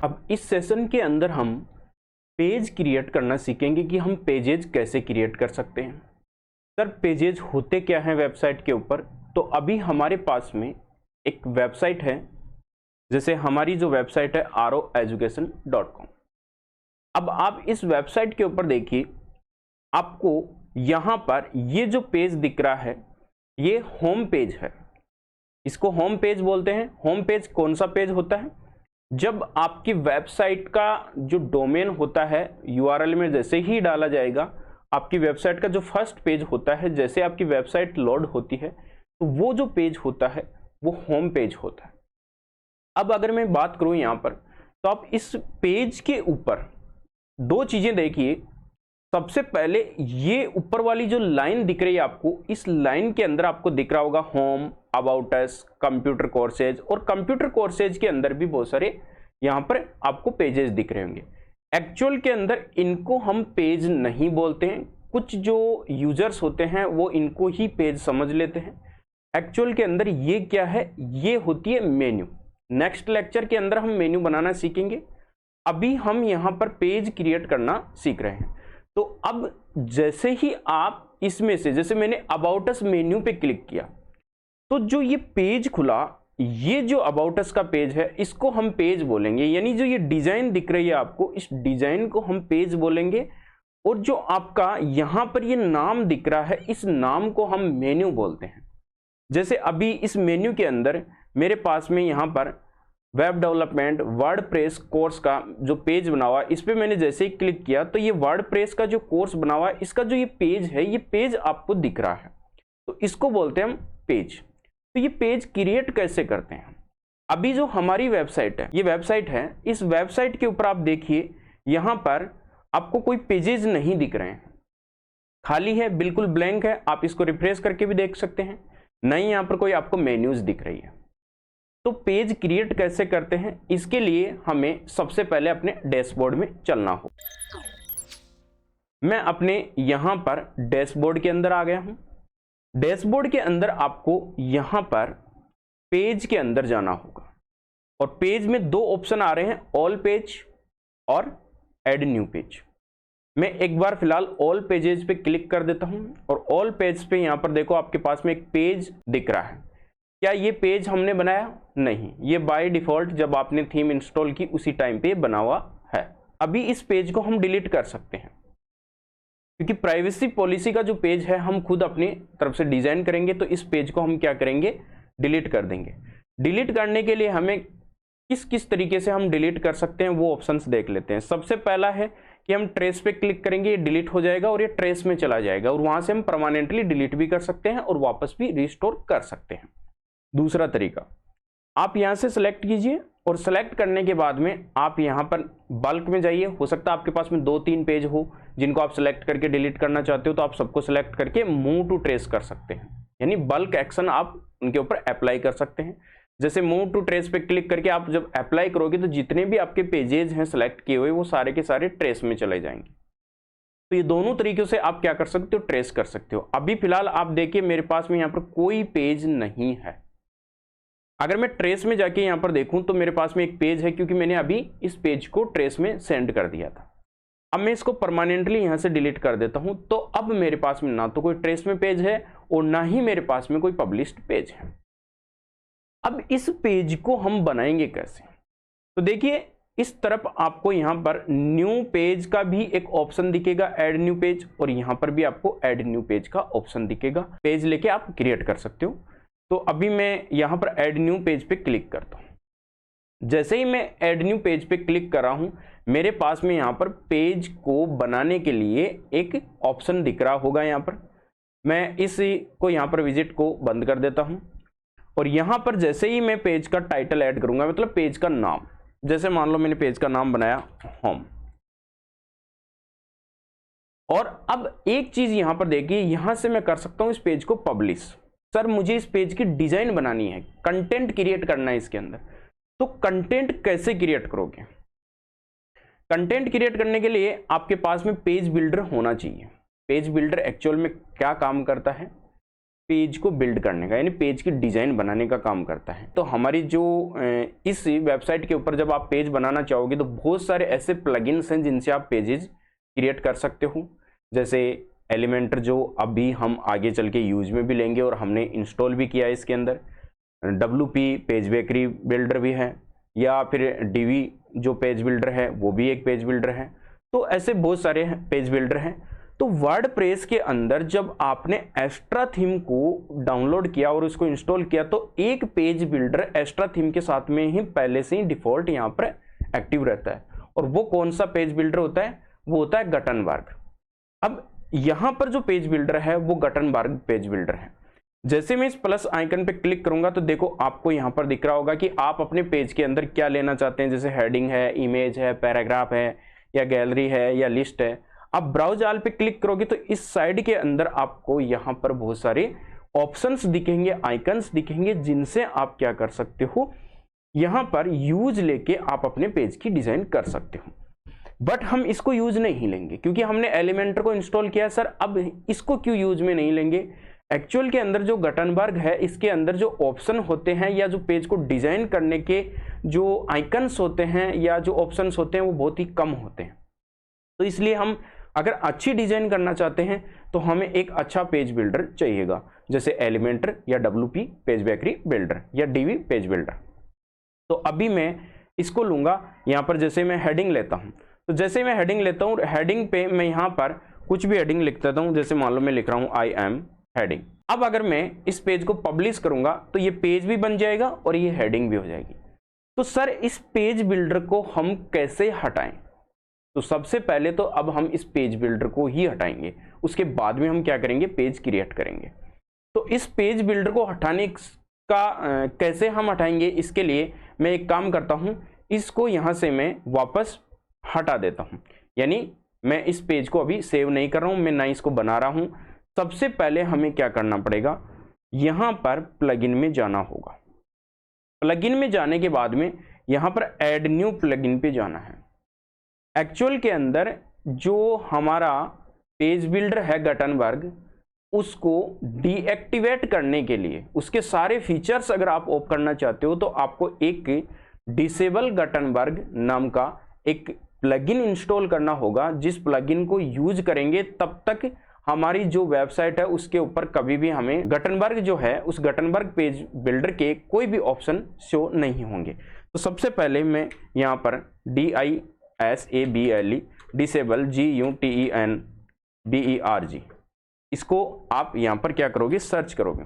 अब इस सेशन के अंदर हम पेज क्रिएट करना सीखेंगे कि हम पेजेज कैसे क्रिएट कर सकते हैं। सर पेजेज होते क्या हैं वेबसाइट के ऊपर? तो अभी हमारे पास में एक वेबसाइट है, जैसे हमारी जो वेबसाइट है roeducation.com। अब आप इस वेबसाइट के ऊपर देखिए, आपको यहां पर ये जो पेज दिख रहा है ये होम पेज है। इसको होम पेज बोलते हैं। होम पेज कौन सा पेज होता है? जब आपकी वेबसाइट का जो डोमेन होता है यूआरएल में जैसे ही डाला जाएगा, आपकी वेबसाइट का जो फर्स्ट पेज होता है, जैसे आपकी वेबसाइट लोड होती है तो वो जो पेज होता है वो होम पेज होता है। अब अगर मैं बात करूं यहां पर, तो आप इस पेज के ऊपर दो चीजें देखिए। सबसे पहले ये ऊपर वाली जो लाइन दिख रही है आपको, इस लाइन के अंदर आपको दिख रहा होगा home, about us, computer courses, और कंप्यूटर कोर्सेज के अंदर भी बहुत सारे यहां पर आपको पेजेस दिख रहे होंगे। एक्चुअल के अंदर इनको हम पेज नहीं बोलते हैं, कुछ जो यूजर्स होते हैं वो इनको ही पेज समझ लेते हैं। एक्चुअल के अंदर ये क्या है? ये होती है मेन्यू। नेक्स्ट लेक्चर के अंदर हम मेन्यू बनाना सीखेंगे। अभी हम यहां पर पेज क्रिएट करना सीख रहे हैं। तो अब जैसे ही आप इसमें से, जैसे मैंने अबाउट अस मेन्यू पे क्लिक किया तो जो ये पेज खुला, ये जो अबाउट अस का पेज है इसको हम पेज बोलेंगे। यानी जो ये डिजाइन दिख रही है आपको, इस डिजाइन को हम पेज बोलेंगे। और जो आपका यहां पर ये नाम दिख रहा है, इस नाम को हम मेन्यू बोलते हैं। जैसे अभी इस मेन्यू के अंदर मेरे पास में यहां पर वेब डेवलपमेंट वर्डप्रेस कोर्स का जो पेज बना हुआ है, इस पे मैंने जैसे ही क्लिक किया तो ये वर्डप्रेस का जो कोर्स बना हुआ है, इसका जो ये पेज है, ये पेज आपको दिख रहा है, तो इसको बोलते हैं हम पेज। तो ये पेज क्रिएट कैसे करते हैं? अभी जो हमारी वेबसाइट है, ये वेबसाइट है, इस वेबसाइट के ऊपर आप देखिए, यहां पर आपको कोई पेजेस नहीं दिख रहे हैं, खाली है, बिल्कुल ब्लैंक है। आप इसको रिफ्रेश करके भी देख सकते हैं, नहीं यहां पर कोई आपको मेन्यूज दिख रही है। तो पेज क्रिएट कैसे करते हैं, इसके लिए हमें सबसे पहले अपने डैशबोर्ड में चलना हो। मैं अपने यहां पर डैशबोर्ड के अंदर आ गया हूं। डैशबोर्ड के अंदर आपको यहां पर पेज के अंदर जाना होगा, और पेज में दो ऑप्शन आ रहे हैं, ऑल पेज और ऐड न्यू पेज। मैं एक बार फिलहाल ऑल पेजेस पे क्लिक कर देता हूं, और ऑल पेज पे यहां पर देखो आपके पास में एक पेज दिख रहा है। क्या ये पेज हमने बनाया? नहीं, ये बाय डिफॉल्ट जब आपने थीम इंस्टॉल की उसी टाइम पे बना हुआ है। अभी इस पेज को हम डिलीट कर सकते हैं, क्योंकि प्राइवेसी पॉलिसी का जो पेज है हम खुद अपनी तरफ से डिजाइन करेंगे, तो इस पेज को हम क्या करेंगे? डिलीट कर देंगे। डिलीट करने के लिए हमें किस किस तरीके से हम डिलीट कर सकते हैं वो ऑप्शंस देख लेते हैं। सबसे पहला है कि हम ट्रेस पे क्लिक करेंगे, ये डिलीट हो जाएगा और ये ट्रेस में चला जाएगा, और वहां से हम परमानेंटली डिलीट भी कर सकते हैं और वापस भी रिस्टोर कर सकते हैं। दूसरा तरीका, आप यहां से सिलेक्ट कीजिए, और सिलेक्ट करने के बाद में आप यहां पर बल्क में जाइए। हो सकता है आपके पास में 2-3 पेज हो जिनको आप सिलेक्ट करके डिलीट करना चाहते हो, तो आप सबको सिलेक्ट करके मूव टू ट्रेस कर सकते हैं, यानी बल्क एक्शन आप उनके ऊपर अप्लाई कर सकते हैं। जैसे मूव टू ट्रेस पे क्लिक करके आप जब अप्लाई करोगे तो जितने भी आपके पेजेस हैं सिलेक्ट किए हुए, वो सारे के सारे ट्रेस में चले जाएंगे। तो ये दोनों तरीकों से आप क्या कर सकते हो? ट्रेस कर सकते हो। अभी फिलहाल आप देखिए मेरे पास में यहाँ पर कोई पेज नहीं है। अगर मैं ट्रेस में जाके यहां पर देखूं तो मेरे पास में एक पेज है, क्योंकि मैंने अभी इस पेज को ट्रेस में सेंड कर दिया था। अब मैं इसको परमानेंटली यहां से डिलीट कर देता हूं, तो अब मेरे पास में ना तो कोई ट्रेस में पेज है और ना ही मेरे पास में कोई पब्लिश्ड पेज है। अब इस पेज को हम बनाएंगे कैसे? तो देखिए इस तरफ आपको यहां पर न्यू पेज का भी एक ऑप्शन दिखेगा, ऐड न्यू पेज, और यहां पर भी आपको ऐड न्यू पेज का ऑप्शन दिखेगा। पेज लेके आप क्रिएट कर सकते हो। तो अभी मैं यहां पर ऐड न्यू पेज पे क्लिक करता हूं। जैसे ही मैं ऐड न्यू पेज पे क्लिक कर रहा हूं, मेरे पास में यहां पर पेज को बनाने के लिए एक ऑप्शन दिख रहा होगा। यहां पर मैं इसी को यहां पर विजिट को बंद कर देता हूं, और यहां पर जैसे ही मैं पेज का टाइटल ऐड करूंगा, मतलब पेज का नाम, जैसे मान लो मैंने पेज का नाम बनाया होम। और अब एक चीज यहां पर देखिए, यहां से मैं कर सकता हूं इस पेज को पब्लिश। सर मुझे इस पेज की डिजाइन बनानी है, कंटेंट क्रिएट करना है इसके अंदर, तो कंटेंट कैसे क्रिएट करोगे? कंटेंट क्रिएट करने के लिए आपके पास में पेज बिल्डर होना चाहिए। पेज बिल्डर एक्चुअल में क्या काम करता है? पेज को बिल्ड करने का, यानी पेज की डिजाइन बनाने का काम करता है। तो हमारी जो इस वेबसाइट के ऊपर जब आप पेज बनाना चाहोगे तो बहुत सारे ऐसे प्लगइन्स हैं जिनसे आप पेजेस क्रिएट कर सकते हो, जैसे एलिमेंटर जो अभी हम आगे चल के यूज में भी लेंगे और हमने इंस्टॉल भी किया है इसके अंदर। WP पेज बेकरी बिल्डर भी है, या फिर DV जो पेज बिल्डर है वो भी एक पेज बिल्डर है। तो ऐसे बहुत सारे पेज बिल्डर हैं। तो वर्डप्रेस के अंदर जब आपने एक्स्ट्रा थीम को डाउनलोड किया और उसको इंस्टॉल किया तो एक पेज बिल्डर एक्स्ट्रा थीम के साथ में ही पहले से ही डिफॉल्ट यहाँ पर एक्टिव रहता है, और वो कौन सा पेज बिल्डर होता है? वो होता है गटनबर्ग। अब यहाँ पर जो पेज बिल्डर है वो गटनबर्ग पेज बिल्डर है। जैसे मैं इस प्लस आइकन पे क्लिक करूंगा तो देखो आपको यहाँ पर दिख रहा होगा कि आप अपने पेज के अंदर क्या लेना चाहते हैं, जैसे हेडिंग है, इमेज है, पैराग्राफ है, या गैलरी है, या लिस्ट है। आप ब्राउज ऑल पे क्लिक करोगे तो इस साइड के अंदर आपको यहाँ पर बहुत सारे ऑप्शंस दिखेंगे, आइकन्स दिखेंगे, जिनसे आप क्या कर सकते हो, यहाँ पर यूज लेके आप अपने पेज की डिजाइन कर सकते हो। बट हम इसको यूज नहीं लेंगे क्योंकि हमने एलिमेंटर को इंस्टॉल किया। सर अब इसको क्यों यूज में नहीं लेंगे? एक्चुअल के अंदर जो गटनबर्ग है इसके अंदर जो ऑप्शन होते हैं या जो पेज को डिजाइन करने के जो आइकन्स होते हैं या जो ऑप्शंस होते हैं वो बहुत ही कम होते हैं। तो इसलिए हम अगर अच्छी डिजाइन करना चाहते हैं तो हमें एक अच्छा पेज बिल्डर चाहिएगा, जैसे एलिमेंटर या WP पेज बेकरी बिल्डर या DV पेज बिल्डर। तो अभी मैं इसको लूंगा यहाँ पर, जैसे मैं हेडिंग लेता हूँ तो जैसे मैं हेडिंग लेता हूँ, हेडिंग पे मैं यहाँ पर कुछ भी हेडिंग लिख देता हूँ, जैसे मान लो मैं लिख रहा हूँ I am हेडिंग। अब अगर मैं इस पेज को पब्लिश करूंगा तो ये पेज भी बन जाएगा और ये हेडिंग भी हो जाएगी। तो सर इस पेज बिल्डर को हम कैसे हटाएं? तो सबसे पहले तो अब हम इस पेज बिल्डर को ही हटाएंगे, उसके बाद में हम क्या करेंगे, पेज क्रिएट करेंगे। तो इस पेज बिल्डर को हटाने का कैसे हम हटाएंगे, इसके लिए मैं एक काम करता हूं, इसको यहां से मैं वापस हटा देता हूं। यानी मैं इस पेज को अभी सेव नहीं कर रहा हूं, मैं ना इसको बना रहा हूं। सबसे पहले हमें क्या करना पड़ेगा, यहां पर प्लगइन में जाना होगा। प्लगइन में जाने के बाद में यहां पर ऐड न्यू प्लगइन पे जाना है। एक्चुअल के अंदर जो हमारा पेज बिल्डर है गटनबर्ग, उसको डीएक्टिवेट करने के लिए, उसके सारे फीचर्स अगर आप ऑफ करना चाहते हो तो आपको एक डिसेबल गटनबर्ग नाम का एक प्लगइन इंस्टॉल करना होगा, जिस प्लगइन को यूज करेंगे तब तक हमारी जो वेबसाइट है उसके ऊपर कभी भी हमें गटनबर्ग जो है उस गटनबर्ग पेज बिल्डर के कोई भी ऑप्शन शो नहीं होंगे। तो सबसे पहले मैं यहाँ पर DISABLE डिसेबल GUTENBERG, इसको आप यहाँ पर क्या करोगे, सर्च करोगे।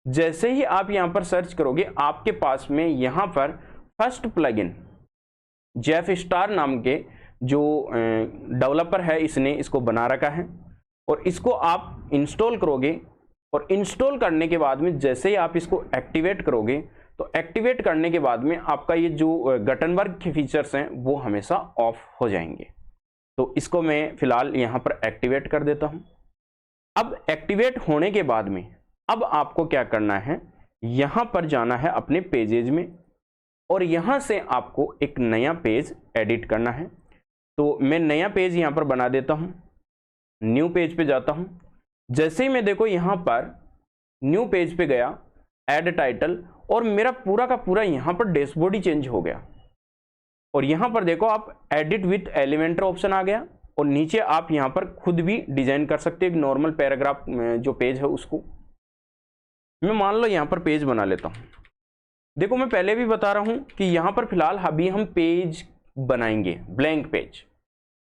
जैसे ही आप यहाँ पर सर्च करोगे आपके पास में यहाँ पर फर्स्ट प्लगइन जेफ स्टार नाम के जो डेवलपर है इसने इसको बना रखा है, और इसको आप इंस्टॉल करोगे। और इंस्टॉल करने के बाद में जैसे ही आप इसको एक्टिवेट करोगे तो एक्टिवेट करने के बाद में आपका ये जो गटनबर्ग के फीचर्स हैं वो हमेशा ऑफ हो जाएंगे। तो इसको मैं फिलहाल यहाँ पर एक्टिवेट कर देता हूँ। अब एक्टिवेट होने के बाद में अब आपको क्या करना है, यहाँ पर जाना है अपने पेजेज में और यहाँ से आपको एक नया पेज एडिट करना है। तो मैं नया पेज यहाँ पर बना देता हूँ, न्यू पेज पे जाता हूँ। जैसे ही मैं देखो यहाँ पर न्यू पेज पे गया, ऐड टाइटल, और मेरा पूरा का पूरा यहाँ पर डैशबोर्ड ही चेंज हो गया। और यहाँ पर देखो आप एडिट विथ एलिमेंटर ऑप्शन आ गया, और नीचे आप यहाँ पर खुद भी डिजाइन कर सकते हैं एक नॉर्मल पैराग्राफ जो पेज है उसको। मैं मान लो यहाँ पर पेज बना लेता हूँ। देखो मैं पहले भी बता रहा हूँ कि यहाँ पर फिलहाल अभी हम पेज बनाएंगे, ब्लैंक पेज।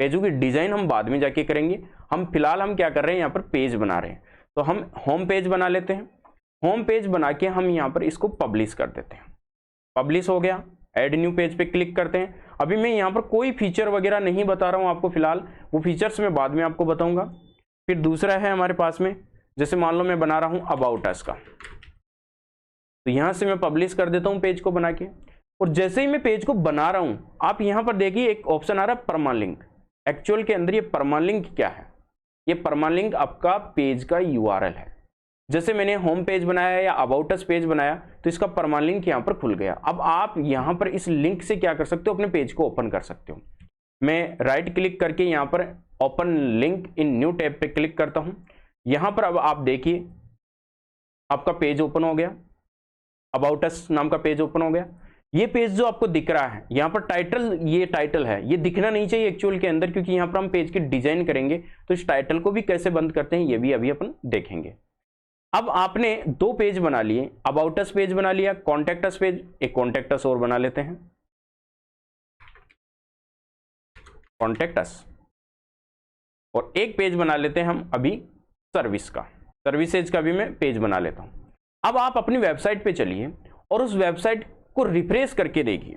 पेजों की डिजाइन हम बाद में जाके करेंगे, हम फिलहाल हम क्या कर रहे हैं, यहाँ पर पेज बना रहे हैं। तो हम होम पेज बना लेते हैं। होम पेज बना के हम यहाँ पर इसको पब्लिश कर देते हैं। पब्लिश हो गया, ऐड न्यू पेज पे क्लिक करते हैं। अभी मैं यहाँ पर कोई फीचर वगैरह नहीं बता रहा हूँ आपको, फिलहाल वो फीचर्स मैं बाद में आपको बताऊंगा। फिर दूसरा है हमारे पास में, जैसे मान लो मैं बना रहा हूँ अबाउट अस का, तो यहाँ से मैं पब्लिश कर देता हूँ पेज को बना के। और जैसे ही मैं पेज को बना रहा हूँ आप यहाँ पर देखिए एक ऑप्शन आ रहा है परमालिंक। एक्चुअल के अंदर ये परमालिंक क्या है, ये परमालिंक आपका पेज का URL है। जैसे मैंने होम पेज बनाया या अबाउट अस पेज बनाया तो इसका परमालिंक यहाँ पर खुल गया। अब आप यहाँ पर इस लिंक से क्या कर सकते हो, अपने पेज को ओपन कर सकते हो। मैं राइट क्लिक करके यहाँ पर open link in new tab पे क्लिक करता हूँ। यहाँ पर अब आप देखिए आपका पेज ओपन हो गया, अबाउट अस नाम का पेज ओपन हो गया। ये पेज जो आपको दिख रहा है यहाँ पर टाइटल, ये टाइटल है, ये दिखना नहीं चाहिए एक्चुअल के अंदर, क्योंकि यहाँ पर हम पेज की डिजाइन करेंगे तो इस टाइटल को भी कैसे बंद करते हैं ये भी अभी अपन देखेंगे। अब आपने 2 पेज बना लिए, अबाउट अस पेज बना लिया, कॉन्टैक्ट अस पेज, एक कॉन्टैक्ट अस और बना लेते हैं, कॉन्टैक्ट अस, और एक पेज बना लेते हैं हम अभी सर्विस का, सर्विसेज का भी मैं पेज बना लेता हूं। अब आप अपनी वेबसाइट पे चलिए और उस वेबसाइट को रिफ्रेश करके देखिए।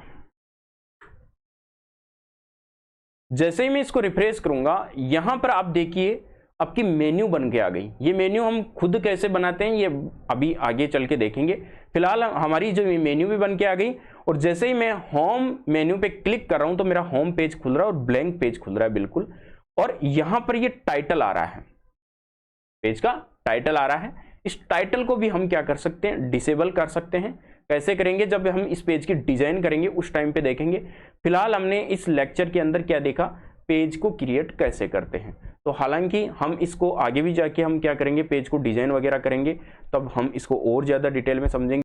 जैसे ही मैं इसको रिफ्रेश करूंगा यहां पर आप देखिए आपकी मेन्यू बन के आ गई। ये मेन्यू हम खुद कैसे बनाते हैं ये अभी आगे चल के देखेंगे। फिलहाल हमारी जो मेन्यू भी बन के आ गई, और जैसे ही मैं होम मेन्यू पे क्लिक कर रहा हूं तो मेरा होम पेज खुल रहा है और ब्लैंक पेज खुल रहा है बिल्कुल, और यहां पर ये टाइटल आ रहा है, पेज का टाइटल आ रहा है। इस टाइटल को भी हम क्या कर सकते हैं, डिसेबल कर सकते हैं। कैसे करेंगे, जब हम इस पेज की डिजाइन करेंगे उस टाइम पे देखेंगे। फिलहाल हमने इस लेक्चर के अंदर क्या देखा, पेज को क्रिएट कैसे करते हैं। तो हालांकि हम इसको आगे भी जाके हम क्या करेंगे, पेज को डिजाइन वगैरह करेंगे, तब हम इसको और ज्यादा डिटेल में समझेंगे।